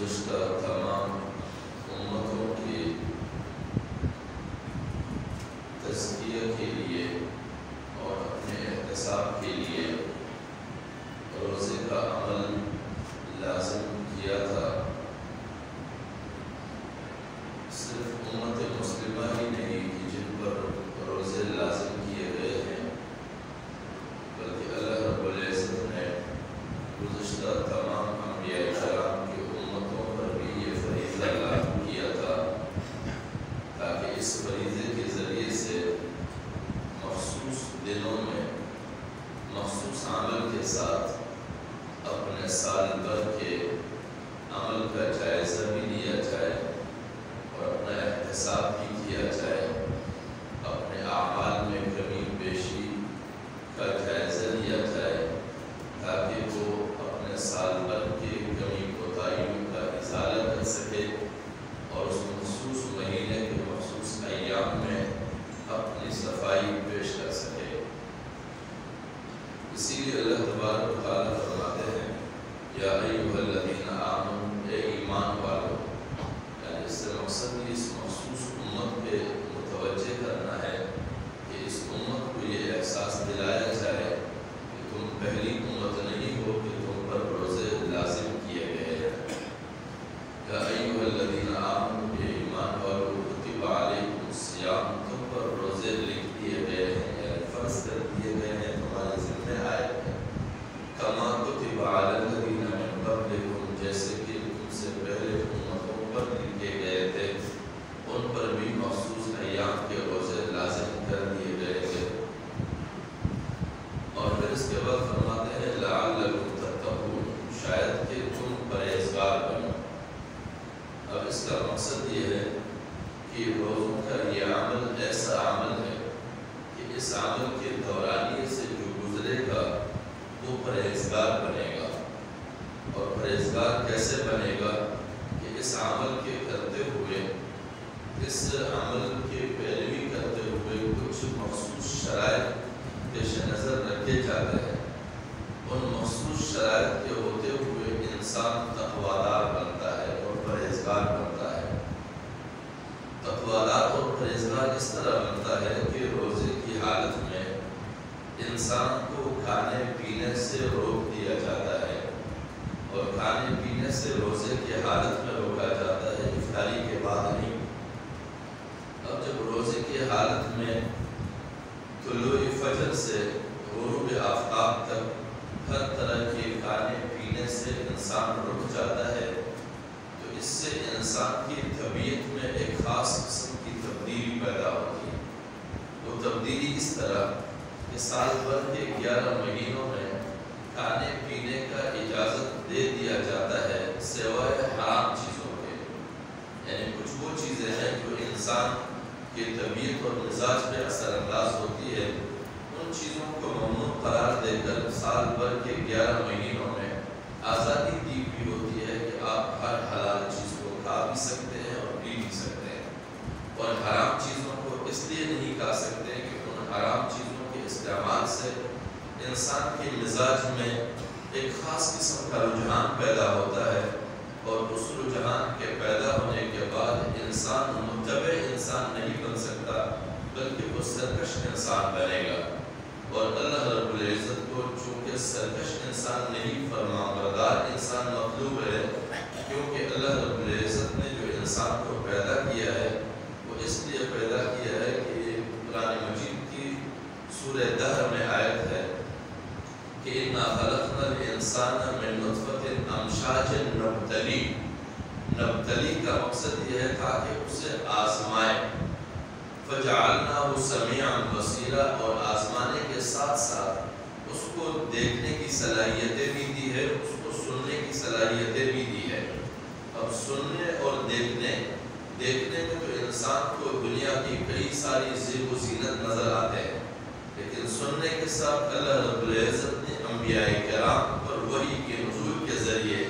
گزشتہ تمام امتوں کی تزکیہ کے لیے اور اپنے احتساب کے لیے روزے کا عمل لازم کیا تھا۔ صرف امت مسلمہ ہی نہیں کہ جن پر روزے لازم کیے گئے ہیں، بلکہ اللہ رب العزت نے گزشتہ تمام انبیاء کرام کی امتوں پر بھی یہ فریضہ لاگو کیا تھا، تاکہ اس فریضے کے ذریعے سے مخصوص دنوں میں مخصوص عمل کے ساتھ اپنے سال بھر کے عمل کا جائزہ بھی لیا جائے اور اپنا احتساب بھی کیا جائے، اپنے اعمال میں کمی بیشی کا جائزہ لیا جائے، تاکہ وہ اپنے سال بھر کے کمی کوتاہیوں کا ازالہ کر سکے اور اس مخصوص مہینے کے مخصوص ایام میں اپنی صفائی پیش کر سکے۔ اسی لیے اللہ تبارک و تعالیٰ فرماتے ہیں یا ایھا الذین آمنوا، اے ایمان والو، یعنی اس سے مقصد بھی اس مخصوص امت پہ متوجہ کرنا ہے کہ اس امت کو یہ احساس دلایا جائے کہ تم پہلی امت نہیں ہو کہ تم پر روزے لازم کیے گئے ہیں۔ یا ایھا الذین آمنوا، اے ایمان والو، کتب علیکم الصیام، تم پر روزے لکھ دیے گئے ہیں، یعنی فرض کر دیے گئے ہیں، تمہارے ذمہ آئے ہیں، کما کتب علی الذین من قبلکم، جیسے کہ تم سے پہلے امتوں پر لکھے گئے تھے، ان پر بھی مخصوص ایام کے روزے لازم کر دیے گئے تھے۔ اور پھر اس کے بعد فرماتے ہیں لعلکم تتقون، شاید کہ تم پرہیزگار بنو۔ اب اس کا مقصد یہ ہے کہ روزوں کا یہ عمل ایسا عمل ہے کہ اس عمل کے دورانیے سے جو گزرے گا وہ پرہیزگار بنے گا۔ اور پرہیزگار کیسے بنے گا کہ اس عمل کے کرتے ہوئے، اس عمل کے پیروی کرتے ہوئے کچھ مخصوص شرائط پیش نظر رکھے جاتے ہیں، ان مخصوص شرائط کے ہوتے ہوئے انسان تقویدار بنتا ہے اور پرہیزگار بنتا ہے۔ تقویدار اور پرہیزگار اس طرح بنتا ہے کہ روزے کی حالت میں انسان کو کھانے پینے سے روک دیا جاتا ہے، اور کھانے پینے سے روزے کی حالت میں روکا جاتا ہے، افطاری کے بعد نہیں۔ اب جب روزے کی حالت میں طلوع فجر سے غروب آفتاب تک ہر طرح کے کھانے پینے سے انسان رک جاتا ہے، تو اس سے انسان کی طبیعت میں ایک خاص قسم کی تبدیلی پیدا ہوتی ہے۔ وہ تبدیلی اس طرح کہ سال بھر کے 11 مہینوں میں کھانے پینے کا اجازت دے دیا جاتا ہے سوائے حرام چیزوں کے، یعنی کچھ وہ چیزیں ہیں جو انسان کی طبیعت اور مزاج پہ اثر انداز ہوتی ہے، ان چیزوں کو ممنوع قرار دے کر سال بھر کے 11 مہینوں میں آزادی دی بھی ہوتی ہے کہ آپ ہر حلال چیز کو کھا بھی سکتے ہیں اور پی بھی سکتے ہیں، اور حرام چیزوں کو اس لیے نہیں کھا سکتے کہ ان حرام چیزوں کے استعمال سے انسان کے مزاج میں ایک خاص قسم کا رجحان پیدا ہوتا ہے، اور اس رجحان کے پیدا ہونے کے بعد انسان متبع انسان نہیں بن سکتا، بلکہ وہ سرکش انسان بنے گا۔ اور اللہ رب العزت کو چونکہ سرکش انسان نہیں، فرمانبردار انسان مطلوب ہے، کیونکہ اللہ رب العزت نے جو انسان کو پیدا کیا ہے وہ اس لیے پیدا کیا ہے کہ یہ قرآن مجید کی سورہ دہر میں آیت ہے کہ اِنَّا خَلَقْنَا الْإِنسَانَ مِن نُطْفَةٍ أَمْشَاجٍ نبتلی کا مقصد یہ ہے تاکہ اسے آزمائے، فَجَعَلْنَاهُ سَمِيعًا بَصِيرًا، اور آزمانے کے ساتھ ساتھ اس کو دیکھنے کی صلاحیتیں بھی دی ہے، اس کو سننے کی صلاحیتیں بھی دی ہے۔ اب سننے اور دیکھنے میں تو انسان کو دنیا کی کئی ساری زیب و زینت نظر آتے ہیں، لیکن سننے کے ساتھ اللہ رب العزت نے انبیاء کرام پر وحی کے نزول کے ذریعے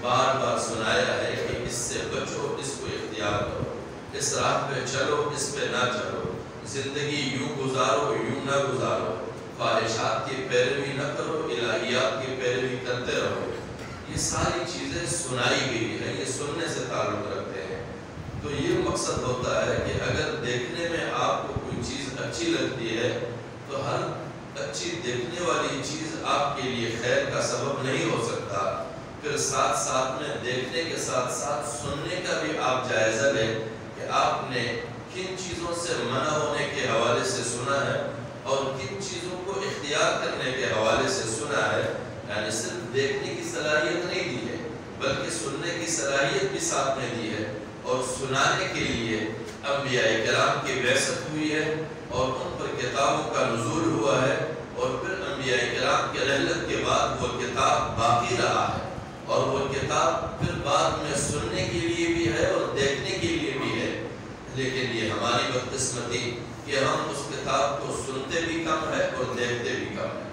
بار بار سنایا ہے کہ اس سے بچو، اس کو اختیار کرو، اس راہ پہ چلو، اس پہ نہ چلو، زندگی یوں گزارو یوں نہ گزارو، خواہشات کی پیروی نہ کرو، الہیات کی پیروی کرتے رہو۔ یہ ساری چیزیں سنائی گئی ہیں، یہ سننے سے تعلق رکھتے ہیں۔ تو یہ مقصد ہوتا ہے کہ اگر دیکھنے میں آپ کو کوئی چیز اچھی لگتی ہے تو ہر اچھی دیکھنے والی چیز آپ کے لیے خیر کا سبب نہیں ہو سکتا۔ پھر ساتھ ساتھ میں دیکھنے کے ساتھ ساتھ سننے کا بھی آپ جائزہ لیں کہ آپ نے کن چیزوں سے منع ہونے کے حوالے سے سنا ہے اور کن چیزوں کو اختیار کرنے کے حوالے سے سنا ہے۔ یعنی صرف دیکھنے کی صلاحیت نہیں دی ہے بلکہ سننے کی صلاحیت بھی ساتھ میں دی ہے، اور سنانے کے لیے انبیاء کرام کی بعثت ہوئی ہے اور ان پر کتابوں کا نزول ہوا ہے، اور پھر انبیاء کرام کے رحلت کے بعد وہ کتاب باقی رہا ہے، اور وہ کتاب پھر بعد میں سننے کے لیے بھی ہے اور دیکھنے کے لیے بھی ہے۔ لیکن یہ ہماری بدقسمتی کہ ہم اس کتاب کو سنتے بھی کم ہے اور دیکھتے بھی کم ہے۔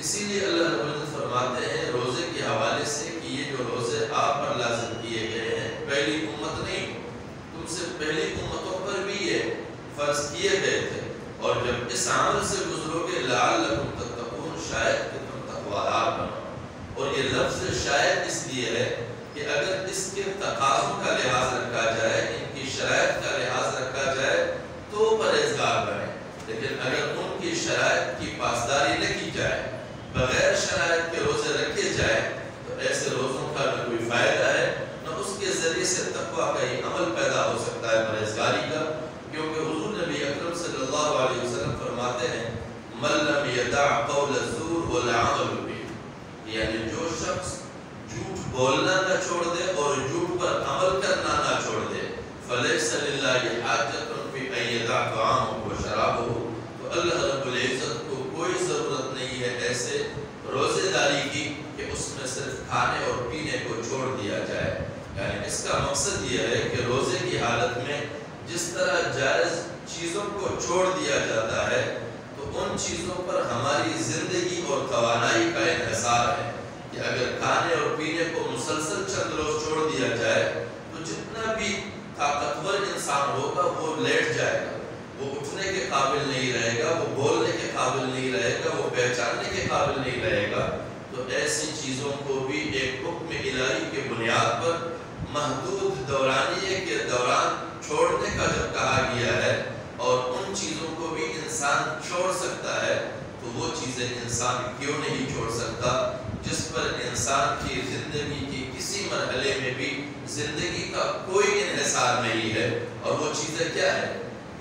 اسی لیے اللہ رب العزت فرماتے ہیں روزے کے حوالے سے کہ یہ جو روزے آپ پر لازم کیے گئے ہیں پہلی امت نہیں ہو، تم سے پہلی امتوں پر بھی یہ فرض کیے گئے تھے، اور جب اس عمل سے گزرو گے لعلکم تتقون، شاید کہ تم تقویدار بنو۔ اور یہ لفظ شاید اس لیے ہے کہ اگر اس کے تقاضوں کا لحاظ رکھا جائے، ان کی شرائط کا لحاظ رکھا جائے تو پرہیزگار بنے، لیکن اگر ان کی شرائط کی پاسداری نہ کی جائے، بغیر شرائط کے روزے رکھے جائیں، تو ایسے روزوں کا نہ کوئی فائدہ ہے نہ اس کے ذریعے سے تقویٰ کا ہی عمل پیدا ہو سکتا ہے، پرہیزگاری کا۔ کیونکہ حضور نبی اکرم صلی اللہ علیہ وسلم فرماتے ہیں من لم یدع قول الزور والعمل بہ، یعنی جو شخص جھوٹ بولنا نہ چھوڑ دے اور جھوٹ پر عمل کرنا نہ چھوڑ دے، فلیس للہ حاجۃ فی ان یدع طعامہ وشرابہ، تو اللہ رب العزت کو کوئی ضرورت نہیں ہے ایسے روزے داری کی کہ اس میں صرف کھانے اور پینے کو چھوڑ دیا جائے۔ یعنی اس کا مقصد یہ ہے کہ روزے کی حالت میں جس طرح جائز چیزوں کو چھوڑ دیا جاتا ہے تو ان چیزوں پر ہماری زندگی اور توانائی کا انحصار ہے کہ اگر کھانے اور پینے کو مسلسل چند روز چھوڑ دیا جائے تو جتنا بھی طاقتور انسان ہوگا وہ لیٹ جائے گا، وہ اٹھنے کے قابل نہیں رہے گا، وہ بولنے کے قابل نہیں رہے گا، وہ پہچاننے کے قابل نہیں رہے گا۔ تو ایسی چیزوں کو بھی ایک حکم الہی کے بنیاد پر محدود دورانیے کے دوران چھوڑنے کا جب کہا گیا ہے، اور ان چیزوں کو بھی انسان چھوڑ سکتا ہے، تو وہ چیزیں انسان کیوں نہیں چھوڑ سکتا جس پر انسان کی زندگی کی کسی مرحلے میں بھی زندگی کا کوئی انحصار نہیں ہے۔ اور وہ چیزیں کیا ہے؟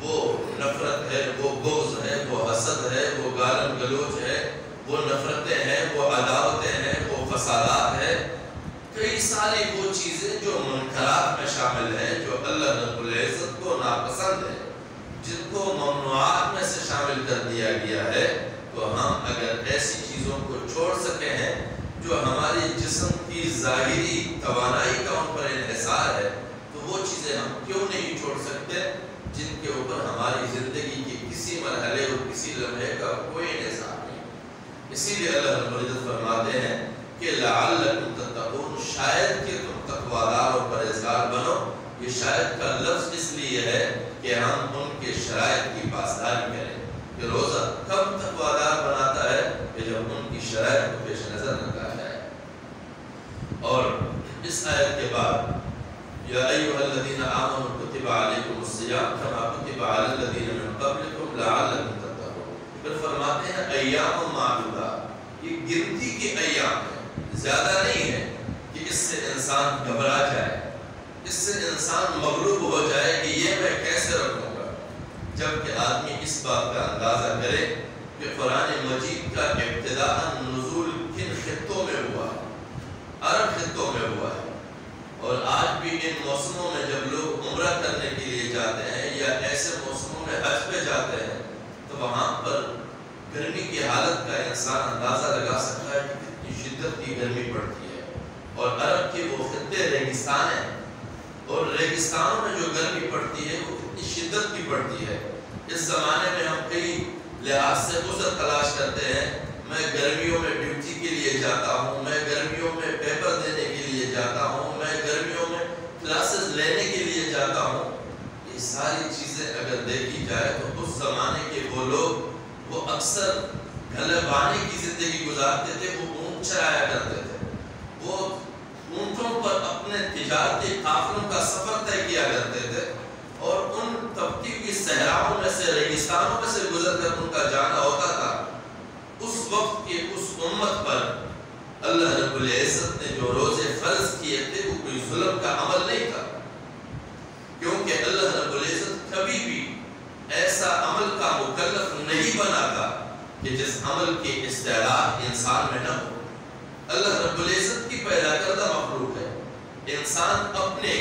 وہ نفرت ہے، وہ بغض ہے، وہ حسد ہے، وہ گالم گلوچ ہے، وہ نفرتیں ہیں، وہ عداوتیں ہیں، وہ فسادات ہیں، کئی ساری وہ چیزیں جو منکرات میں شامل ہیں، جو اللہ رب العزت کو ناپسند ہے، جن کو ممنوعات میں سے شامل کر دیا گیا ہے۔ تو ہم اگر ایسی چیزوں کو چھوڑ سکے ہیں جو ہماری جسم کی ظاہری توانائی کا ان پر انحصار ہے، تو وہ چیزیں ہم کیوں نہیں چھوڑ سکتے جن کے اوپر ہماری زندگی کے کسی مرحلے اور کسی لمحے کا کوئی انحصار نہیں۔ اسی لیے اللہ رب العزت فرماتے ہیں کہ لعلکم تتقون، شاید کہ تم تقویدار اور پرہیزگار بنو۔ یہ شاید کا لفظ اس لیے ہے کہ ہم ان کے شرائط کی پاسداری کریں۔ کہ روزہ کب تقویدار بناتا ہے کہ جب ان کی شرائط کو پیش نظر رکھا جائے۔ اور اس آیت کے بعد یا ایھا الذین آمنوا کتب علیکم الصیام کما کتب علی الذین من قبلکم لعلکم تتقون۔ پھر فرماتے ہیں ایام معدودات، یہ گنتی کے ایام ہیں، زیادہ نہیں ہے کہ اس سے انسان گھبرا جائے، اس سے انسان مغلوب ہو جائے کہ یہ میں کیسے رکھوں گا، جبکہ آدمی اس بات کا اندازہ کرے کہ قرآن مجید کا ابتداء نزول کن خطوں میں ہوا ہے، عرب خطوں میں ہوا ہے، اور آج بھی ان موسموں میں جب لوگ عمرہ کرنے کے لیے جاتے ہیں یا ایسے موسموں میں حج پہ جاتے ہیں تو وہاں پر گرمی کی حالت کا انسان اندازہ لگا سکتا ہے کہ کتنی شدت کی گرمی پڑتی ہے، اور عرب کے وہ خطے ریگستان ہیں، اور ریگستانوں میں جو گرمی پڑتی ہے وہ کتنی شدت کی پڑتی ہے۔ اس زمانے میں ہم کئی لحاظ سے عذر تلاش کرتے ہیں، میں گرمیوں میں ڈیوٹی کے لیے جاتا ہوں، میں گرمیوں میں پیپر دینے کے لیے جاتا ہوں، میں گرمیوں میں کلاسز لینے کے لیے جاتا ہوں۔ یہ ساری چیزیں اگر دیکھی جائے تو اس زمانے کے وہ لوگ وہ اکثر گھلے بانے کی زندگی گزارتے تھے، وہ اونٹ چرایا کرتے تھے، وہ اونٹوں پر اپنے تجارتی قافلوں کا سفر طے کیا کرتے تھے اور ان تپتی ہوئی صحراؤں میں سے ریگستانوں میں سے گزر کر ان کا جانا ہوتا تھا، اس وقت کی اس امت پر اللہ رب العزت نے جو روزے فرض کیے تھے وہ کوئی ظلم کا عمل نہیں تھا، کیونکہ اللہ رب العزت کبھی بھی ایسا عمل کا مکلف نہیں بنا تھا کہ جس عمل کی استعداد انسان میں نہ ہو۔ اللہ رب العزت کی پیدا کردہ مخلوق ہے، انسان اپنے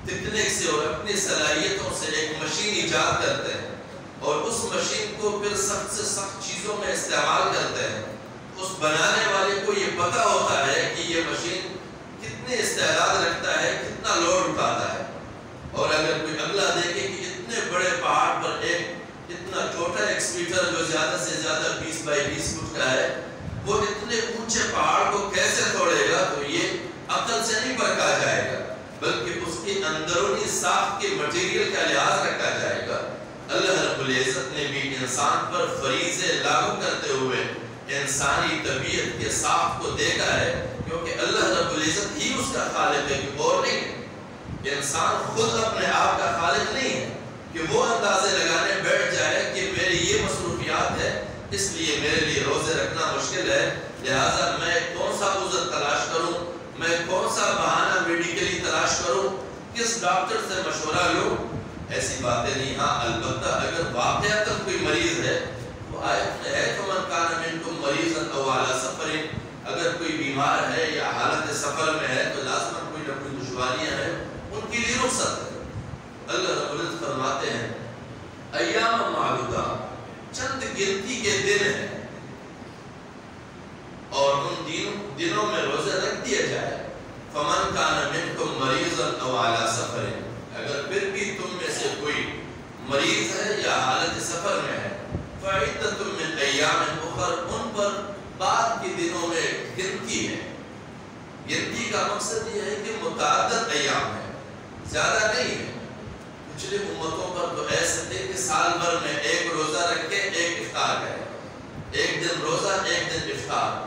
تکنیک سے اور اپنی صلاحیتوں سے ایک مشین ایجاد کرتے ہیں اور اس مشین کو پھر سخت سے سخت چیزوں میں استعمال کرتے ہیں۔ اس بنانے والے کو یہ پتہ ہوتا ہے کہ یہ مشین کتنے استعداد رکھتا ہے، کتنا لوڈ اٹھاتا ہے، اور اگر کوئی اگلا دیکھے کہ اتنے بڑے پہاڑ پر ایک اتنا چھوٹا ایکسکیویٹر جو زیادہ سے زیادہ 20 بائی 20 فٹ کا ہے، وہ اتنے اونچے پہاڑ کو کیسے توڑے گا، تو یہ عقل سے نہیں پرکھا جائے گا بلکہ اس کی اندرونی ساخت کے مٹیریل کا لحاظ رکھا جائے گا۔ اللہ رب العزت نے بھی انسان پر فریضے لاگو کرتے ہوئے انسانی طبیعت کے ساخت کو دیکھا ہے، کیونکہ اللہ رب العزت ہی اس کا خالق ہے کہ اور نہیں ہے۔ انسان خود اپنے آپ کا خالق نہیں ہے کہ وہ اندازے لگانے بیٹھ جائے کہ میری یہ مصروفیات ہے، اس لیے میرے لیے روزے رکھنا مشکل ہے، لہٰذا میں کون سا عذر تلاش کروں، میں کون سا بہانہ میڈیکلی تلاش کروں، کس ڈاکٹر سے مشورہ لوں۔ ایسی باتیں نہیں۔ ہاں البتہ اگر واقعتاً کوئی مریض ہے، وہ آیت میں ہے فَمَنْ كَانَ مِنْكُمْ مَرِيضًا أَوْ عَلَى سَفَرٍ، اگر کوئی بیمار ہے یا حالت سفر میں ہے تو لازماً کوئی نہ کوئی دشواریاں ہیں، ان کے لیے رخصت ہے۔ اللہ رب العزت فرماتے ہیں ایام معدودات، چند گنتی کے دن ہیں، اور ان دنوں میں روزہ رکھ دیا جائے۔ فَمَنْ كَانَ مِنْكُمْ مَرِيضًا أَوْ عَلَى سَفَرٍ، اگر پھر بھی تم میں سے کوئی مریض ہے یا حالت سفر میں ہے، فَعِدَّةٌ مِّنْ أَيَّامٍ أُخَرَ، ان پر بعد کے دنوں میں گنتی ہے۔ گنتی کا مقصد یہ ہے کہ متعدد ایام ہے، زیادہ نہیں ہے۔ پچھلی امتوں پر تو ایسے تھے کہ سال بھر میں ایک روزہ رکھے، ایک افطار کرے، ایک دن روزہ ایک دن افطار،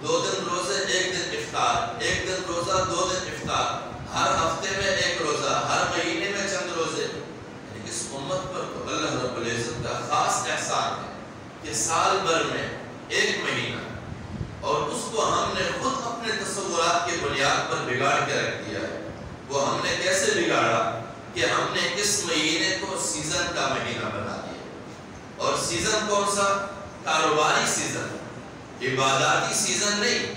2 دن روزے ایک دن افطار، ایک دن روزہ 2 دن افطار، ہر ہفتے میں ایک روزہ، ہر مہینے میں چند روزے۔ یعنی اس امت پر تو اللہ رب العزت کا خاص احسان ہے کہ سال بھر میں ایک مہینہ، اور اس کو ہم نے خود اپنے تصورات کے بنیاد پر بگاڑ کے رکھ دیا ہے۔ وہ ہم نے کیسے بگاڑا کہ ہم نے اس مہینے کو سیزن کا مہینہ بنا دیا، اور سیزن کون سا؟ کاروباری سیزن، عباداتی سیزن نہیں،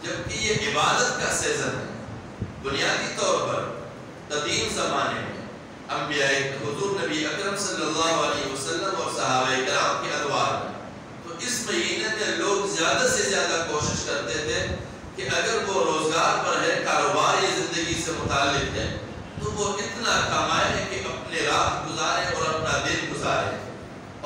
جبکہ یہ عبادت کا سیزن ہے۔ بنیادی طور پر قدیم زمانے میں انبیاء حضور نبی اکرم صلی اللہ علیہ وسلم اور صحابہ کرام کے ادوار میں تو اس مہینے میں لوگ زیادہ سے زیادہ کوشش کرتے تھے کہ اگر وہ روزگار پر ہے، کاروباری زندگی سے متعلق ہے، تو وہ اتنا کمائے کہ اپنے رات گزارے اور اپنا دن گزارے،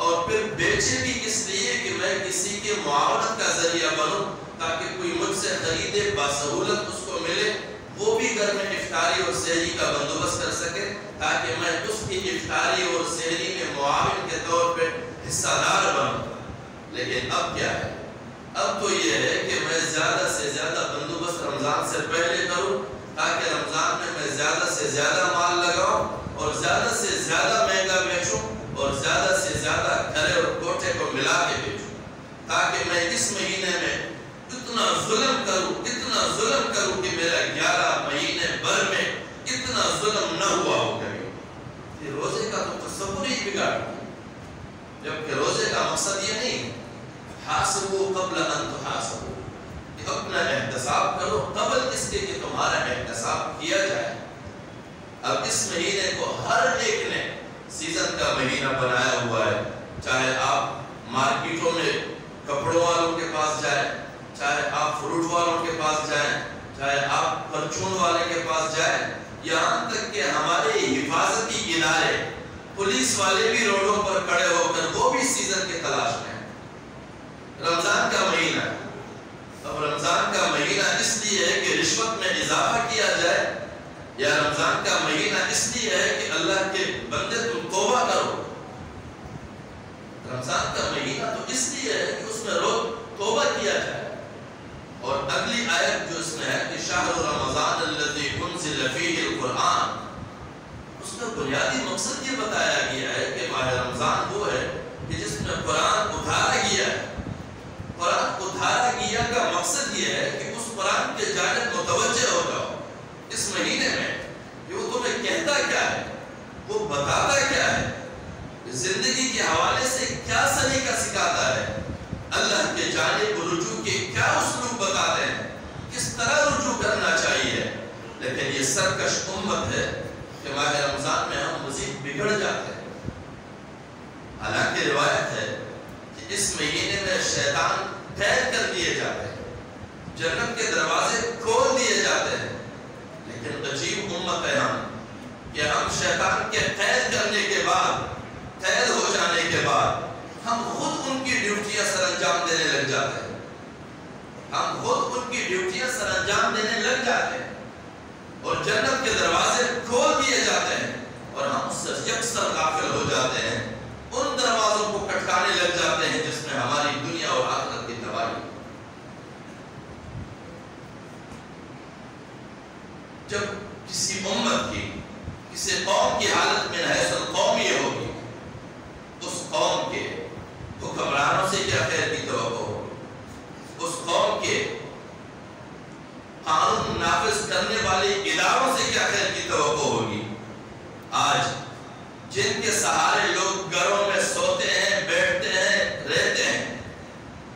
اور پھر بیچے بھی اس لیے کہ میں کسی کے معاونت کا ذریعہ بنوں تاکہ کوئی مجھ سے خریدے، بسہولت اس کو ملے، وہ بھی گھر میں افطاری اور سحری کا بندوبست کر سکے تاکہ میں اس کی افطاری اور سحری میں معاون کے طور پہ حصہ دار بنوں۔ لیکن اب کیا ہے؟ اب تو یہ ہے کہ میں زیادہ سے زیادہ بندوبست رمضان سے پہلے کروں تاکہ رمضان میں زیادہ سے زیادہ مال لگاؤں اور زیادہ سے زیادہ مہنگا بیچوں اور زیادہ سے زیادہ گھرے اور کوٹھے کو ملا کے بیچوں، تاکہ میں اس مہینے میں اتنا ظلم کروں کہ میرا 11 مہینے بھر میں اتنا ظلم نہ ہوا ہو کبھی۔ یہ روزے کا تو تصور ہی بگاڑ دیا، جبکہ روزے کا مقصد یہ نہیں ہے حاسبوا قبل ان تحاسبوا، کہ اپنا احتساب کرو قبل اس کے کہ تمہارا احتساب کیا جائے۔ اب اس مہینے کو ہر ایک نے سیزن کا مہینہ بنایا ہوا ہے، چاہے آپ مارکیٹوں میں کپڑوں والوں کے پاس جائیں، چاہے آپ فروٹ والوں کے پاس جائیں، چاہے آپ پرچون والے کے پاس جائیں، یہاں تک کہ ہمارے حفاظتی ادارے پولیس والے بھی روڈوں پر کھڑے ہو کر وہ بھی سیزن کے تلاش میں ہیں۔ رمضان کا مہینہ، اب رمضان کا مہینہ اس لیے ہے کہ رشوت میں اضافہ کیا جائے، یا رمضان کا مہینہ اس لیے ہے کہ اللہ کے بندے تم توبہ کرو؟ رمضان کا مہینہ تو اس لیے ہے کہ اس میں روز توبہ کیا جائے، اور اگلی آیت جو اس میں ہے کہ شہر رمضان الذی کا بنیادی مقصد یہ بتایا گیا ہے کہ ماہ رمضان وہ ہے کہ جس میں قرآن اتارا گیا ہے. قرآن اتارا گیا کا مقصد یہ ہے کہ اس قرآن کے جانب متوجہ ہو جاؤ اس مہینے میں کہ وہ تمہیں کہتا کیا ہے, وہ بتاتا کیا ہے, زندگی کے حوالے سے کیا سلیقہ سکھاتا ہے, اللہ کے جانب رجوع کے کیا اسلوب بتاتے ہیں, کس طرح رجوع کرنا چاہیے. لیکن یہ سرکش امت ہے کہ ماہ رمضان میں ہم مزید بگڑ جاتے ہیں. حالانکہ روایت ہے کہ اس مہینے میں شیطان قید کر دیے جاتے ہیں, جنت کے دروازے کھول دیے جاتے ہیں. لیکن عجیب امت ہے ہم کہ ہم شیطان کے قید کرنے کے بعد, قید ہو جانے کے بعد ہم خود ان کی ڈیوٹیاں سر انجام دینے لگ جاتے ہیں. ہم خود ان کی ڈیوٹیاں سر انجام دینے لگ جاتے ہیں اور جنت کے دروازے کھول دیے جاتے ہیں اور ہم اس سے یکسر غافل ہو جاتے ہیں. ان دروازوں کو کھٹکانے لگ جاتے ہیں جس میں ہماری دنیا اور آخرت کی تباہی. جب کسی امت کی, کسی قوم کی حالت میں حیث القوم یہ ہوگی, اس قوم کے حکمرانوں سے کیا خیر کی توقع ہوگی, اس قوم کے قانون نافذ کرنے والے اداروں سے کیا خیر کی توقع ہوگی. آج جن کے سہارے لوگ گھروں میں سوتے ہیں, بیٹھتے ہیں, رہتے ہیں,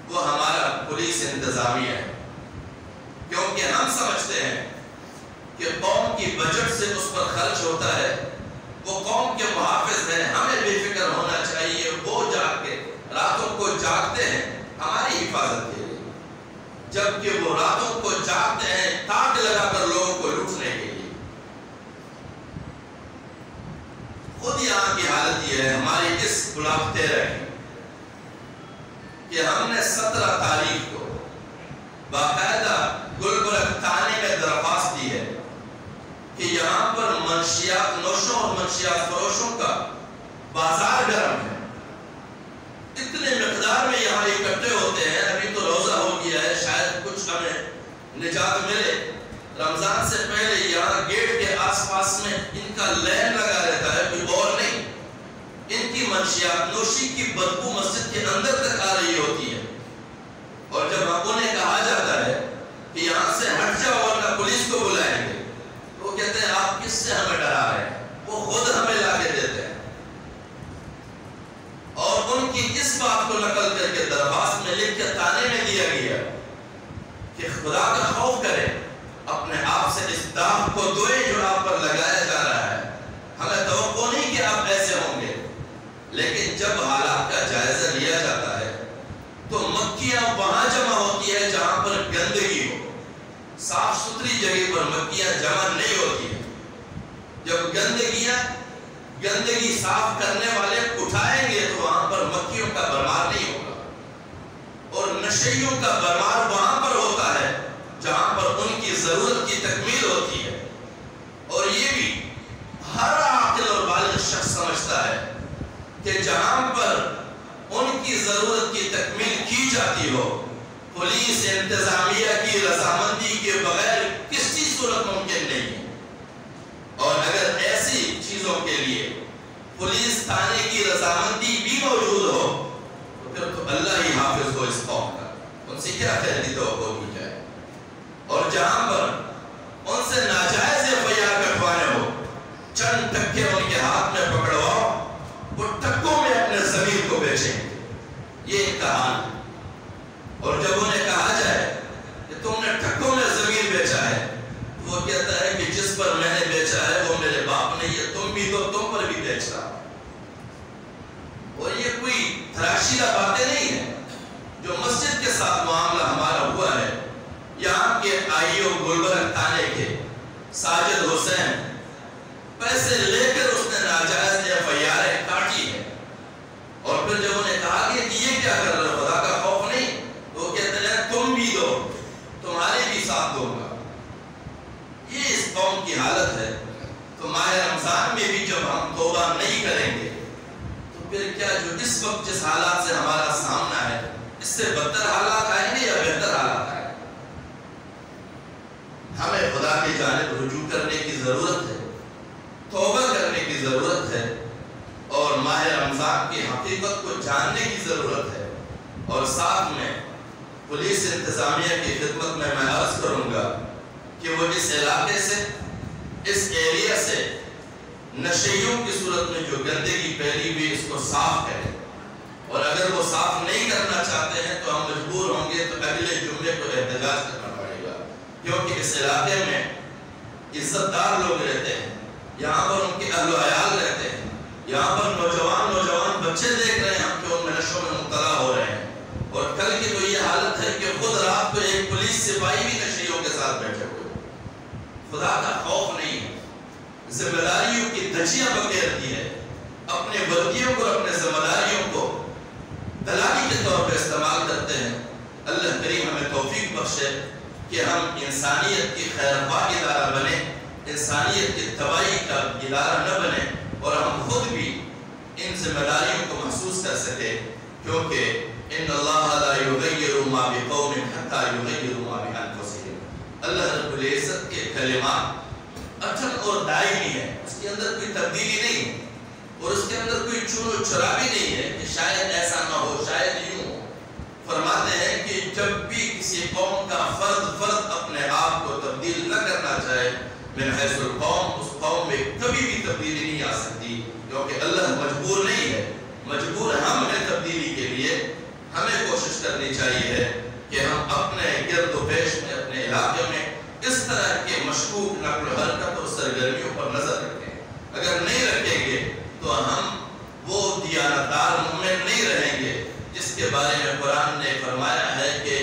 وہ ہمارا پولیس انتظامیہ ہے. کیونکہ ہم سمجھتے ہیں کہ قوم کی بجٹ سے اس پر خرچ ہوتا ہے, وہ قوم کے محافظ ہیں, ہمیں بے فکر ہونا چاہیے. وہ جاگ کے راتوں کو جاگتے ہیں ہماری حفاظت کے لیے, جبکہ وہ راتوں کو جاگتے ہیں تاک لگا کر لوگوں کو لوٹنے کے لیے. خود یہاں کی حالت یہ ہے ہماری اس گلاب 13 کی کہ ہم نے 17 تاریخ کو باقاعدہ گلبرگ تھانے میں درخواست دی ہے کہ یہاں پر منشیات نوشوں اور منشیات فروشوں کا بازار گرم ہے. اتنے مقدار میں یہاں اکٹھے ہوتے ہیں. ابھی تو روزہ ہو گیا ہے, شاید کچھ ہمیں نجات ملے. رمضان سے پہلے یہاں گیٹ کے آس پاس میں ان کا لین لگا رہتا ہے, کوئی اور نہیں. ان کی منشیات نوشی کی بدبو مسجد کے اندر تک آ رہی ہوتی ہے. اور جب ہم انہیں کہا جاتا ہے کہ یہاں سے ہٹ جاؤ ورنہ پولیس کو بلائیں گے, تو وہ کہتے ہیں آپ کس سے ہمیں ڈرا رہے ہیں, وہ خود ہمیں لا کے دیتے ہیں. اور ان کی اس بات کو نقل کر کے درخواست میں لکھ کے تانے میں دیا گیا کہ خدا کا خوف کریں, اپنے آپ سے اس داغ کو دھوئیں جو آپ پر لگایا جا رہا ہے. ہمیں توقع نہیں کہ آپ ایسے ہوں گے. لیکن جب حالات کا جائزہ لیا جاتا ہے تو مکیاں وہاں جمع ہوتی ہے جہاں پر گندگی ہو. صاف ستھری جگہ پر مکیاں جمع نہیں ہوتی ہیں. جب گندگی صاف کرنے والے اٹھائیں گے تو وہاں پر مکھیوں کا برمار نہیں ہوگا. اور نشیوں کا برمار وہاں پر ہوتا ہے جہاں پر ان کی ضرورت کی تکمیل ہوتی ہے. اور یہ بھی ہر عاقل اور بالغ شخص سمجھتا ہے کہ جہاں پر ان کی ضرورت کی تکمیل کی جاتی ہو, پولیس انتظامیہ کی رضامندی کے بغیر کسی صورت ممکن نہیں ہے. اور اگر ایسی چیزوں کے لیے پولیس تھانے کی رضامندی بھی موجود ہو تو پھر تو اللہ ہی حافظ ہو اس قوم کا, ان سے کیا خیر کی توقع کی جائے. اور جہاں پر ان سے ناجائز FIR کٹوانے ہو, چند ٹکے ان کے ہاتھ میں پکڑواؤ, وہ ٹکوں میں اپنے ضمیر کو بیچیں. یہ امتحان ہے. اور جب انہیں کہا جائے کہ تم نے ٹکوں میں ضمیر بیچا ہے, وہ کہتا ہے کہ جس پر میں نے بیچا ہے وہ میرے باپ نہیں ہے, تم بھی تو تم پر بھی بیچ رہا. اور یہ کوئی تراشیدہ باتیں نہیں ہیں. جو مسجد کے ساتھ معاملہ ہمارا ہوا ہے, یہاں کے آئیو گلبرگ تھانے کے ساجد حسین پیسے لے کر اس نے ناجائز FIR کاٹی ہے. اور پھر جب انہیں کہا کہ یہ کیا کر رہے ہو, خدا کا خوف نہیں, تو وہ کہتے ہیں تم بھی دو, تمہارے بھی ساتھ دوں گا. یہ اس قوم کی حالت ہے. تو ماہ رمضان میں بھی جب ہم توبہ نہیں کریں گے تو پھر کیا جو اس وقت جس حالات سے ہمارا سامنا ہے, اس سے بدتر حالات آئیں گے یا بہتر حالات آئیں گے؟ ہمیں خدا کی جانب رجوع کرنے کی ضرورت ہے, توبہ کرنے کی ہے اور ماہ رمضان کی حقیقت کو جاننے کی ضرورت ہے، اور ساتھ میں پولیس انتظامیہ کی خدمت میں عرض کروں گا کہ وہ اس علاقے سے، اس ایریا سے نشیوں کی صورت میں جو گندگی پھیلی ہوئی اس کو صاف کریں، اور اگر وہ صاف نہیں کرنا چاہتے ہیں تو ہم مجبور ہوں گے تو اگلے جمعے کو احتجاج کرنا پڑے گا، کیونکہ اس علاقے میں عزت دار لوگ رہتے ہیں، یہاں پر ان کے اہل و عیال رہتے ہیں، یہاں پر نوجوان بچے دیکھ رہے ہیں ہم کہ ان نشوں میں مبتلا ہو رہے ہیں، اور کل کی تو یہ حالت ہے کہ خود رات کو ایک پولیس سپاہی بھی نشیوں کے ساتھ بیٹھے ہوئے، خدا کا خوف نہیں ہے، ذمہ داریوں کی دھجیاں بغیر دی ہے، اپنے وردیوں کو، اپنے ذمہ داریوں کو دلالی کے طور پہ استعمال کرتے ہیں۔ اللہ کریم ہمیں توفیق بخشے کہ ہم انسانیت کی خیرخواہ ادارہ بنے، انسانیت کی تباہی کا ادارہ نہ بنے، اور ہم خود بھی ان ذمہ داریوں کو محسوس کر سکے، کیونکہ ان اللہ لا یغیر ما بقوم حتی یغیروا ما بانفسہم۔ اللہ رب العزت کے کلمات اٹل اور دائمی ہیں، اس کے اندر کوئی تبدیلی نہیں ہے، اور اس کے اندر کوئی چون و چرا بھی نہیں ہے کہ شاید ایسا نہ ہو، شاید یوں ہو۔ فرماتے ہیں کہ جب بھی کسی قوم کا فرد اپنے آپ کو تبدیل نہ کرنا چاہے من حیث القوم، اس قوم میں کبھی بھی تبدیلی نہیں آ سکتی، کیونکہ اللہ مجبور نہیں ہے، مجبور ہم ہیں تبدیلی کے لیے۔ ہمیں کوشش کرنی چاہیے کہ ہم اپنے گرد و پیش میں، اپنے علاقے میں اس طرح کے مشکوک نقل و حرکت اور سرگرمیوں پر نظر رکھیں۔ اگر نہیں رکھیں گے تو ہم وہ دیانتدار مومن نہیں رہیں گے جس کے بارے میں قرآن نے فرمایا ہے کہ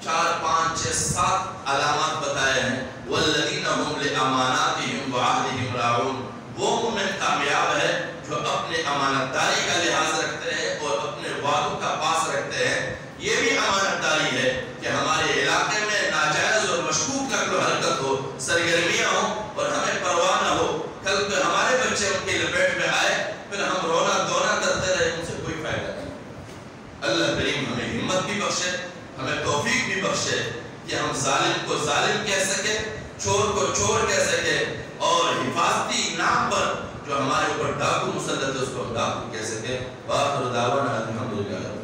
4 5 6 7 علامات بتائے ہیں، والذین هم لاماناتهم وعہدهم راعون۔ وہ مومن کامیاب ہے جو اپنے امانت داری کا لحاظ رکھتے ہیں اور اپنے وعدوں کا پاس رکھتے ہیں۔ یہ بھی امانت داری ہے کہ ہمارے علاقے میں ناجائز اور مشکوک نقل و حرکت ہو، سرگرمیاں ہوں، اور ہمیں پرواہ نہ ہو کل کو ہمارے بچے ان کی لپیٹ میں آئے پھر ہم رونا دونا کرتے رہے، ان سے کوئی فائدہ نہیں۔ اللہ کریم ہمیں ہمت بھی بخشے، ہمیں توفیق بھی بخشے کہ ہم ظالم کو ظالم کہہ سکے، چور کو چور کہہ سکے، اور حفاظتی نام پر جو ہمارے اوپر ڈاکو مسلط ہے اس کو ہم ڈاکو کہہ سکے۔ وآخر دعوانا الحمدللہ۔